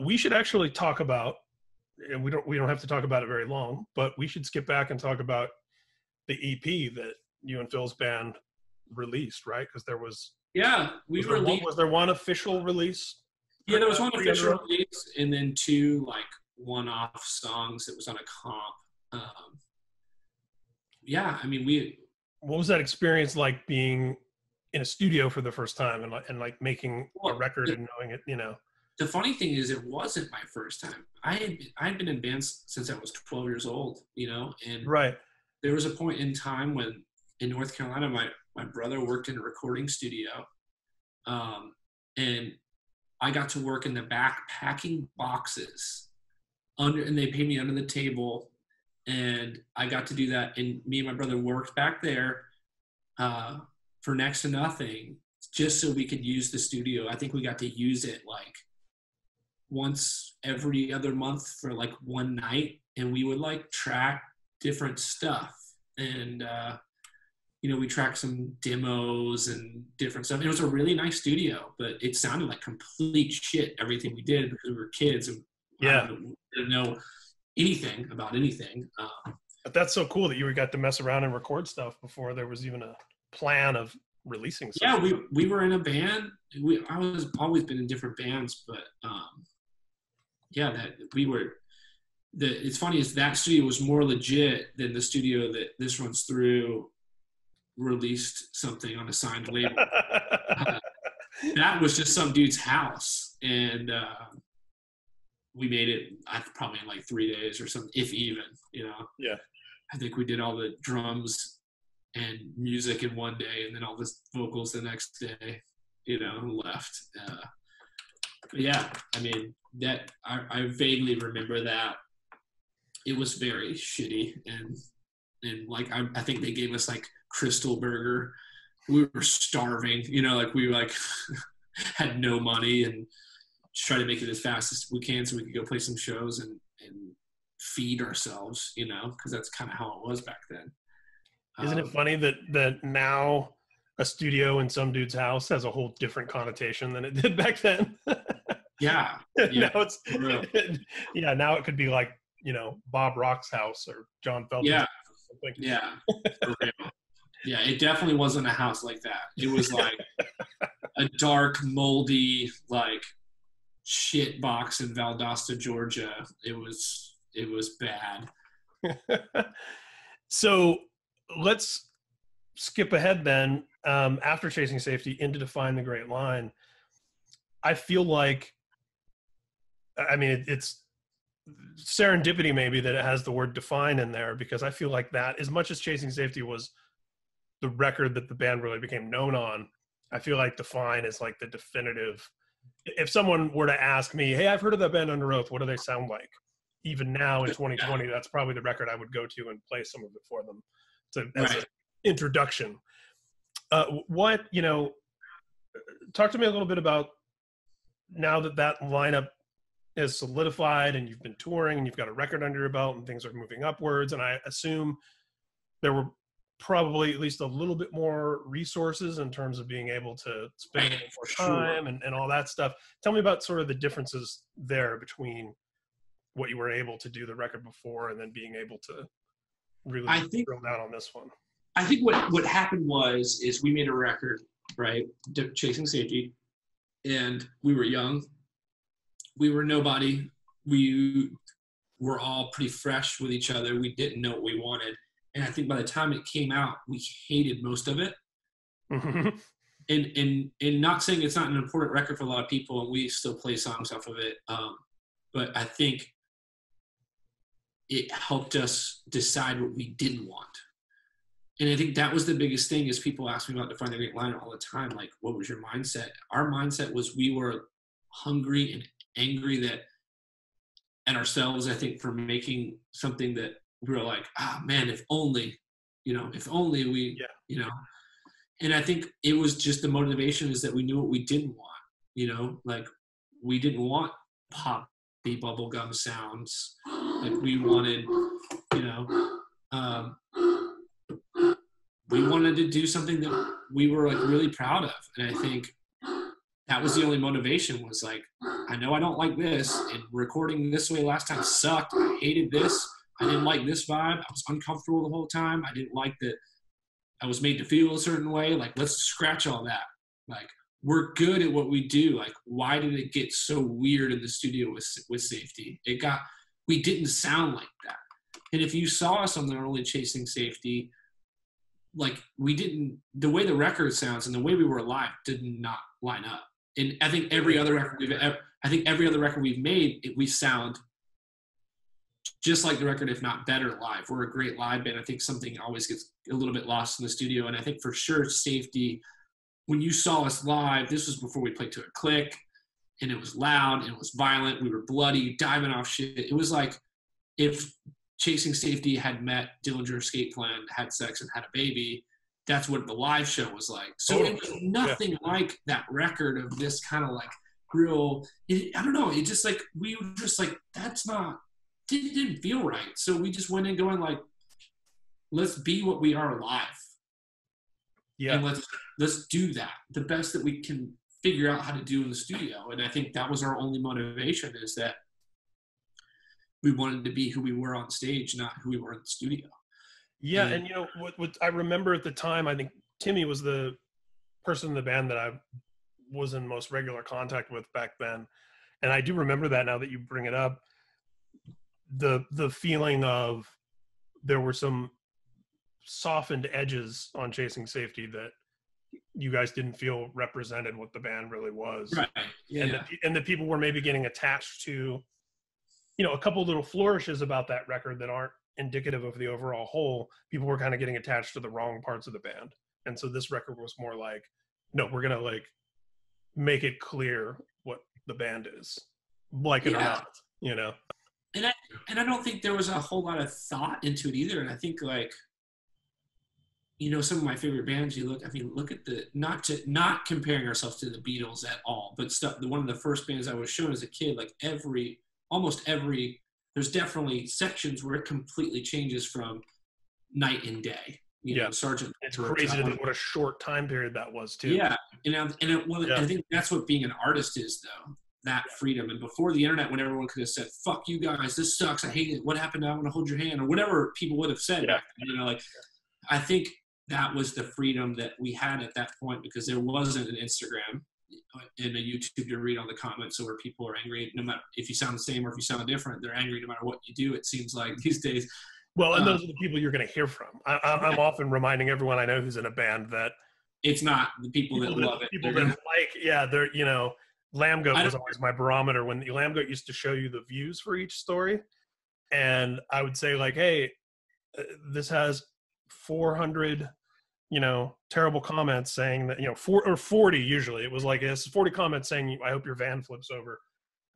We should actually talk about, and we don't have to talk about it very long, but we should skip back and talk about the EP that you and Phil's band released, right? Because there was was there one official release? Yeah, there was one official release, and then two like one-off songs that was on a comp. Yeah, I mean, what was that experience like being in a studio for the first time and like making a record and knowing it, you know? The funny thing is, it wasn't my first time. I'd been in bands since I was 12 years old, you know, and right. There was a point in time when in North Carolina, my brother worked in a recording studio, and I got to work in the back packing boxes and they paid me under the table, and I got to do that. And me and my brother worked back there for next to nothing, just so we could use the studio. I think we got to use it like once every other month for like one night, and we would like track different stuff. And, you know, we tracked some demos and different stuff. It was a really nice studio, but it sounded like complete shit, everything we did, because we were kids and didn't know anything about anything. But that's so cool that you got to mess around and record stuff before there was even a plan of releasing stuff. Yeah, we were in a band. I was always been in different bands, but yeah, that we were. It's funny is that studio was more legit than the studio that this runs through released something on a signed label. That was just some dude's house, and we made it probably in like 3 days or something, if even, you know. Yeah. I think we did all the drums and music in one day, and then all the vocals the next day, you know, and left. But yeah, I mean, that I vaguely remember that. It was very shitty, and like I think they gave us like Crystal Burger. We were starving, you know, like we like had no money, and just try to make it as fast as we can so we could go play some shows and feed ourselves, you know, because that's kind of how it was back then. Isn't it funny that now a studio in some dude's house has a whole different connotation than it did back then? Yeah. Now it's now it could be like, you know, Bob Rock's house or John Feldman's house or something. Yeah. For real. Yeah, it definitely wasn't a house like that. It was like a dark, moldy, like shit box in Valdosta, Georgia. It was bad. So let's skip ahead then. After Chasing Safety into Define the Great Line, I feel like, I mean, it's serendipity maybe that it has the word define in there, because I feel like that, as much as Chasing Safety was the record that the band really became known on, I feel like Define is like the definitive. If someone were to ask me, hey, I've heard of that band Underoath, what do they sound like? Even now in 2020, that's probably the record I would go to and play some of it for them as an introduction. What, you know, talk to me a little bit about, now that lineup is solidified and you've been touring and you've got a record under your belt and things are moving upwards, and I assume there were probably at least a little bit more resources in terms of being able to spend more time and all that stuff. Tell me about sort of the differences there between what you were able to do the record before and then being able to really drill down on this one. I think what happened is we made a record, right, Chasing Safety, and we were young. We were nobody. We were all pretty fresh with each other. We didn't know what we wanted. And I think by the time it came out, we hated most of it. Mm-hmm. And not saying it's not an important record for a lot of people, and we still play songs off of it. But I think it helped us decide what we didn't want. And I think that was the biggest thing, is people ask me about Define the Great Line all the time. Like, what was your mindset? Our mindset was we were hungry and angry at ourselves, I think, for making something that we were like, man, if only we, you know. And I think it was just the motivation is that we knew what we didn't want, you know, like we didn't want poppy bubblegum sounds. Like we wanted, you know, we wanted to do something that we were like really proud of. And I think that was the only motivation, was like, I know I don't like this, and recording this way last time sucked. I hated this. I didn't like this vibe. I was uncomfortable the whole time. I didn't like that I was made to feel a certain way. Like, let's scratch all that. Like, we're good at what we do. Like, why did it get so weird in the studio with Safety? We didn't sound like that. And if you saw us on the early Chasing Safety, like, the way the record sounds and the way we were live did not line up. And I think every other record we've made, we sound just like the record, if not better live. We're a great live band. I think something always gets a little bit lost in the studio. And I think for sure Safety, when you saw us live, this was before we played to a click, and it was loud and it was violent. We were bloody, diving off shit. It was like if Chasing Safety had met Dillinger Escape Plan, had sex, and had a baby. That's what the live show was like. So it was nothing like that record of this kind of like real, I don't know. It just like, we were just like, it didn't feel right. So we just went in going like, let's be what we are live. Yeah. And let's do that. The best that we can figure out how to do in the studio. And I think that was our only motivation, is that we wanted to be who we were on stage, not who we were in the studio. Yeah. And you know, what I remember at the time, I think Timmy was the person in the band that I was in most regular contact with back then. And I do remember that now that you bring it up, the feeling of there were some softened edges on Chasing Safety that you guys didn't feel represented what the band really was. Right. Yeah. And the people were maybe getting attached to, you know, a couple little flourishes about that record that aren't indicative of the overall whole. People were kind of getting attached to the wrong parts of the band. And so this record was more like, no, we're going to like make it clear what the band is, like it or not, you know? And I don't think there was a whole lot of thought into it either. And I think, like, you know, some of my favorite bands, look at not comparing ourselves to the Beatles at all, but one of the first bands I was shown as a kid, like almost every, there's definitely sections where it completely changes from night and day. You know, Sergeant. It's crazy to think what a short time period that was too. Yeah. I think that's what being an artist is, though. That freedom. And before the internet, when everyone could have said, fuck you guys, this sucks, I hate it, what happened, I want to hold your hand, or whatever people would have said back then, you know, like, I think that was the freedom that we had at that point, because there wasn't an Instagram and a YouTube to read on the comments, so where people are angry, no matter if you sound the same or if you sound different, they're angry no matter what you do, it seems like these days. Well, and those are the people you're going to hear from. I'm often reminding everyone I know who's in a band that it's not the people that love it. People that like, they're, you know, Lambgoat was always my barometer. When Lambgoat used to show you the views for each story, and I would say like, hey, this has 400, you know, terrible comments saying that, you know, 40 usually. It was like, it's 40 comments saying, I hope your van flips over.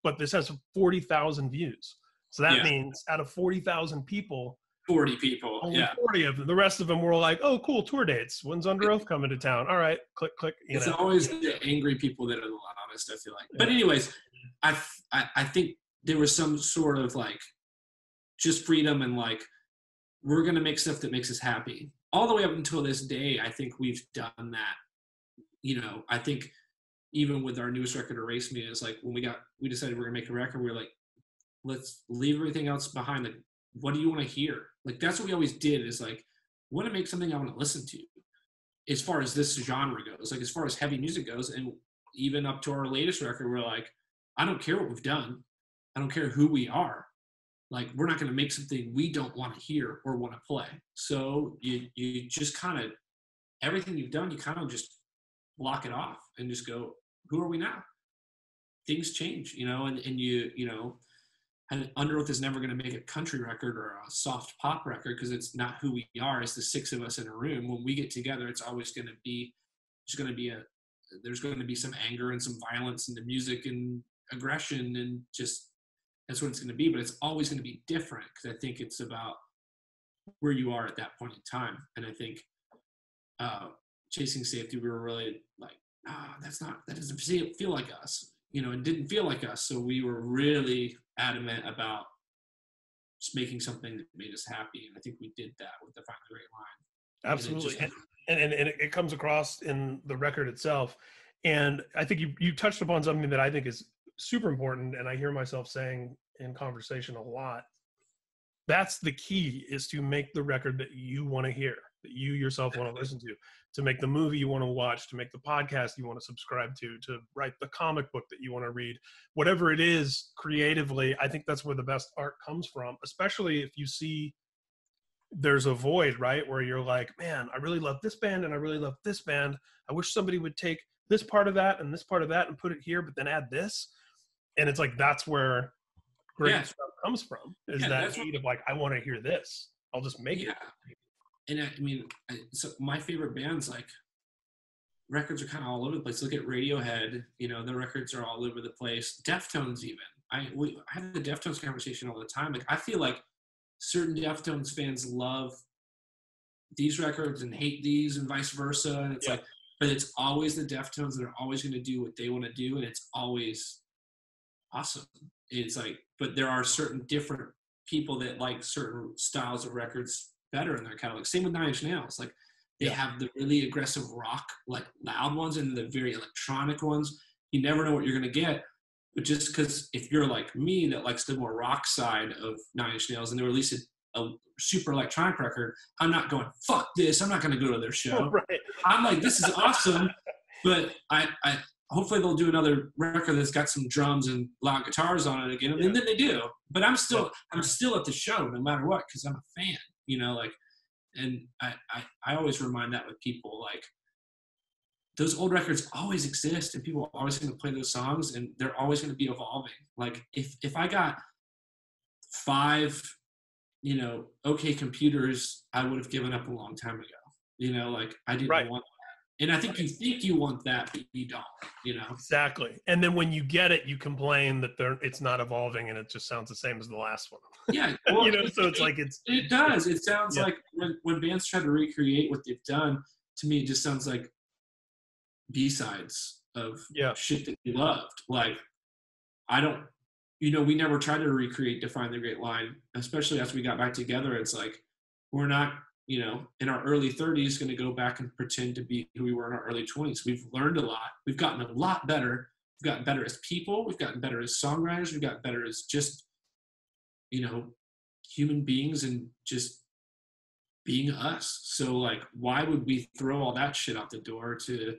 But this has 40,000 views. So that means out of 40,000 people, 40 people, only 40 of them. The rest of them were like, oh, cool, tour dates. When's Underoath coming to town? All right, click, click. It's always the angry people that are the loudest, I feel like. But anyways, I think there was some sort of like just freedom and like, we're going to make stuff that makes us happy. All the way up until this day, I think we've done that. You know, I think even with our newest record, Erase Me, is like when we decided we're going to make a record, we were like, let's leave everything else behind. Like, what do you want to hear? Like, that's what we always did, is like, I want to make something I want to listen to as far as this genre goes, like as far as heavy music goes. And even up to our latest record, we're like, I don't care what we've done. I don't care who we are. Like, we're not going to make something we don't want to hear or want to play. So you just kind of, everything you've done, you kind of just block it off and just go, who are we now? Things change, you know, and you know, and Underoath is never going to make a country record or a soft pop record because it's not who we are. It's the six of us in a room. When we get together, it's always going to be, there's going to be some anger and some violence in the music and aggression, and just, that's what it's going to be. But it's always going to be different, because I think it's about where you are at that point in time. And I think Chasing Safety, we were really like, that doesn't feel like us. You know, it didn't feel like us. So we were really adamant about just making something that made us happy. And I think we did that with the Find the Great Line. Absolutely. And it comes across in the record itself. And I think you touched upon something that I think is super important, and I hear myself saying in conversation a lot. That's the key, is to make the record that you want to hear, that you yourself want to listen to make the movie you want to watch, to make the podcast you want to subscribe to write the comic book that you want to read, whatever it is creatively. I think that's where the best art comes from, especially if you see there's a void, right? Where you're like, man, I really love this band and I really love this band. I wish somebody would take this part of that and this part of that and put it here, but then add this. And it's like, that's where great stuff comes from, is that need of like, I want to hear this. I'll just make it. And I mean, so my favorite bands, like, records are kind of all over the place. Look at Radiohead, you know, the records are all over the place. Deftones even. I have the Deftones conversation all the time. Like, I feel like certain Deftones fans love these records and hate these and vice versa. And it's like, but it's always the Deftones that are always going to do what they want to do. And it's always awesome. It's like, but there are certain different people that like certain styles of records better in their catalog. Same with 9 Inch Nails. Like, they have the really aggressive rock, like loud ones, and the very electronic ones. You never know what you're going to get. But just because if you're like me that likes the more rock side of 9 Inch Nails and they release a super electronic record, I'm not going, fuck this, I'm not going to go to their show. Right. I'm like, this is awesome. But I hopefully they'll do another record that's got some drums and loud guitars on it again. And then they do. But I'm still at the show no matter what, because I'm a fan, you know, like, and I always remind that with people, like, those old records always exist and people are always going to play those songs and they're always going to be evolving. Like, if I got 5, you know, okay computers, I would have given up a long time ago. You know, like, I didn't want that. And I think you want that, but you don't, you know? Exactly. And then when you get it, you complain that it's not evolving and it just sounds the same as the last one. Yeah. Well, you know, so it's like it does. It sounds like when bands try to recreate what they've done, to me, it just sounds like B-sides of shit that we loved. Like, I don't, you know, we never tried to recreate Define the Great Line, especially as we got back together. It's like, we're not, you know, in our early 30s going to go back and pretend to be who we were in our early 20s. We've learned a lot. We've gotten a lot better. We've gotten better as people. We've gotten better as songwriters. We've gotten better as just, you know, human beings and just being us. So, like, why would we throw all that shit out the door to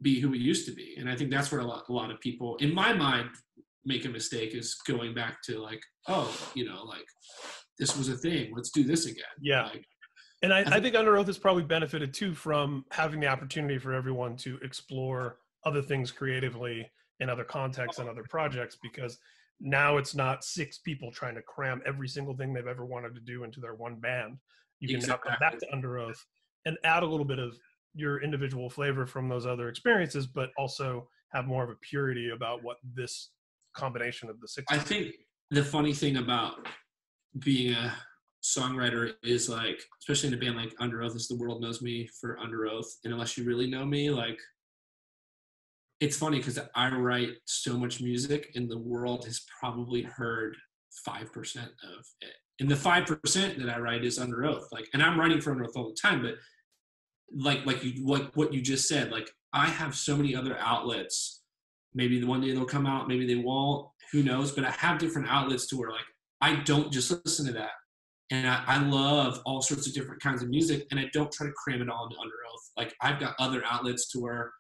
be who we used to be? And I think that's where a lot of people, in my mind, make a mistake, is going back to like, oh, you know, like, this was a thing, let's do this again. Like, and I think Underoath has probably benefited too from having the opportunity for everyone to explore other things creatively in other contexts and other projects, because now it's not 6 people trying to cram every single thing they've ever wanted to do into their one band. You can now come back to Underoath and add a little bit of your individual flavor from those other experiences, but also have more of a purity about what this combination of the 6. I think the funny thing about being a songwriter is, like, especially in a band like Underoath, is the world knows me for Underoath, and unless you really know me, like, it's funny because I write so much music and the world has probably heard 5% of it, and the 5% that I write is Underoath. Like, and I'm writing for Underoath all the time, but like what you just said, like, I have so many other outlets. Maybe the one day they'll come out, maybe they won't, who knows, but I have different outlets to where, like, I don't just listen to that. And I love all sorts of different kinds of music, and I don't try to cram it all into Underoath. Like, I've got other outlets to where,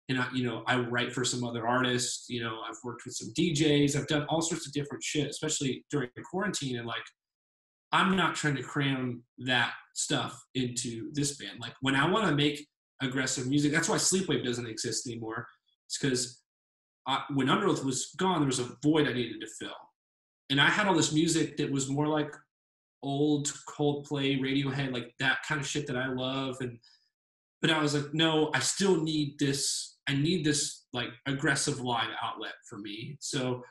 and I write for some other artists, you know, I've worked with some DJs, I've done all sorts of different shit, especially during quarantine. And, like, I'm not trying to cram that stuff into this band. Like, when I want to make aggressive music, that's why Sleepwave doesn't exist anymore. It's because when Underoath was gone, there was a void I needed to fill. And I had all this music that was more like old Coldplay, Radiohead, like that kind of shit that I love. But I was like, no, I still need this. I need this, like, aggressive live outlet for me. So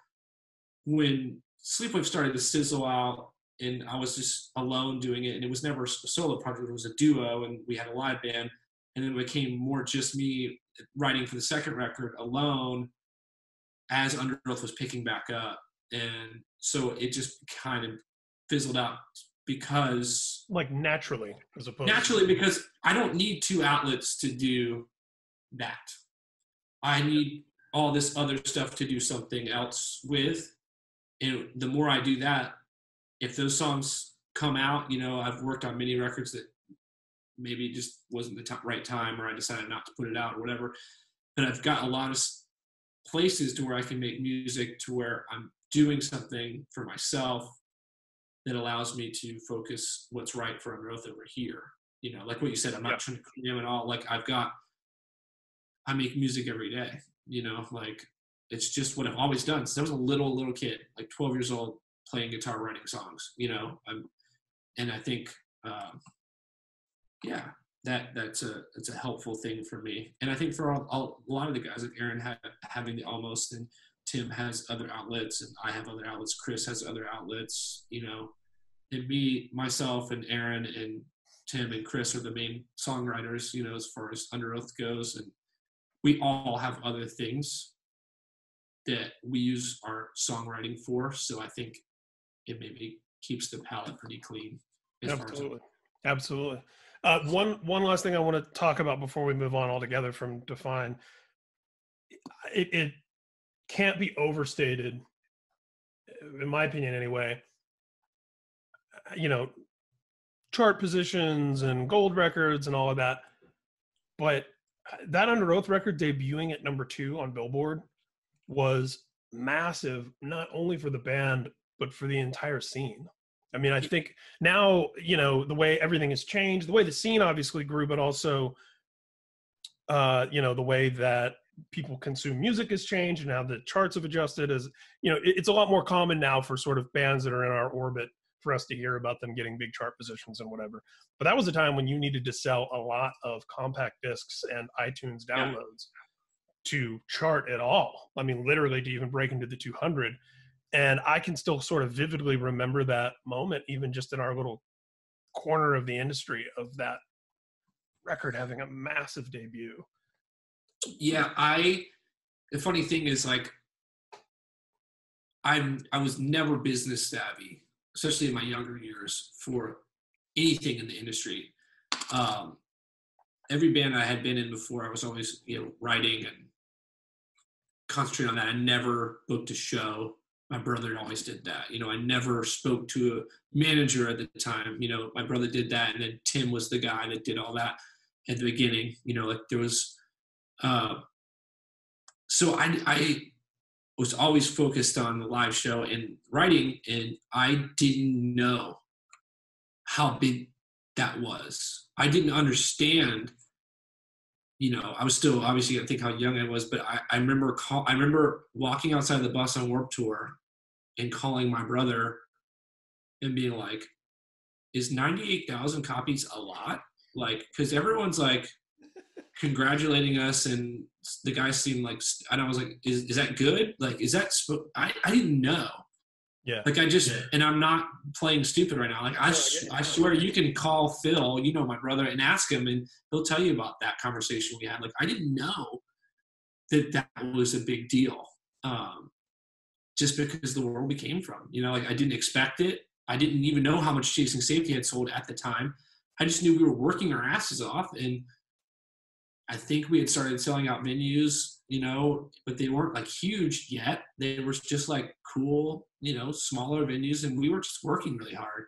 when Sleepwave started to sizzle out and I was just alone doing it, and it was never a solo project, it was a duo, and we had a live band, and then it became more just me writing for the second record alone as Underoath was picking back up. And so it just kind of fizzled out because, like, naturally because I don't need 2 outlets to do that. I need all this other stuff to do something else with. And the more I do that, if those songs come out, you know, I've worked on many records that maybe just wasn't the right time, or I decided not to put it out or whatever. But I've got a lot of places to where I can make music to where I'm doing something for myself that allows me to focus what's right for Underoath over here. You know, like what you said, I'm not trying to cram it all. Like I make music every day, you know, like it's just what I've always done. Since I was a little kid, like 12 years old, playing guitar, writing songs, you know. And I think, yeah, it's a helpful thing for me. And I think for a lot of the guys, like Aaron having the Almost, and Tim has other outlets, and I have other outlets. Chris has other outlets, you know. And myself, and Aaron, and Tim, and Chris are the main songwriters, you know, as far as Underoath goes. And we all have other things that we use our songwriting for. So I think it maybe keeps the palette pretty clean. Absolutely. One last thing I want to talk about before we move on altogether from Define. It can't be overstated, in my opinion anyway, you know, chart positions and gold records and all of that. But that Underoath record debuting at number 2 on Billboard was massive, not only for the band, but for the entire scene. I mean, I think now, you know, the way everything has changed, the way the scene obviously grew, but also, you know, the way that people consume music has changed, and how the charts have adjusted. As you know, it's a lot more common now for sort of bands that are in our orbit for us to hear about them getting big chart positions and whatever. But that was a time when you needed to sell a lot of compact discs and iTunes downloads to chart at all. I mean, literally to even break into the 200. And I can still sort of vividly remember that moment, even just in our little corner of the industry, of that record having a massive debut. Yeah, the funny thing is, like, I was never business savvy, especially in my younger years, for anything in the industry. Every band I had been in before, I was always, you know, writing and concentrating on that. I never booked a show. My brother always did that. You know, I never spoke to a manager at the time. You know, my brother did that, and then Tim was the guy that did all that at the beginning. You know, like there was, so I was always focused on the live show and writing, and I didn't know how big that was. I didn't understand. You know, I was still obviously, I think how young I was, but I remember walking outside the bus on Warped Tour and calling my brother and being like, is 98,000 copies a lot? Like, because everyone's like congratulating us, and the guys seemed like, and I was like, is that good? Like, is that, I didn't know. Yeah. Like and I'm not playing stupid right now. Like I swear you can call Phil, you know, my brother, and ask him, and he'll tell you about that conversation we had. Like I didn't know that was a big deal, just because the world we came from. You know, like I didn't expect it. I didn't even know how much Chasing Safety had sold at the time. I just knew we were working our asses off, and I think we had started selling out venues, you know, but they weren't like huge yet. They were just like cool, you know, smaller venues, and we were just working really hard.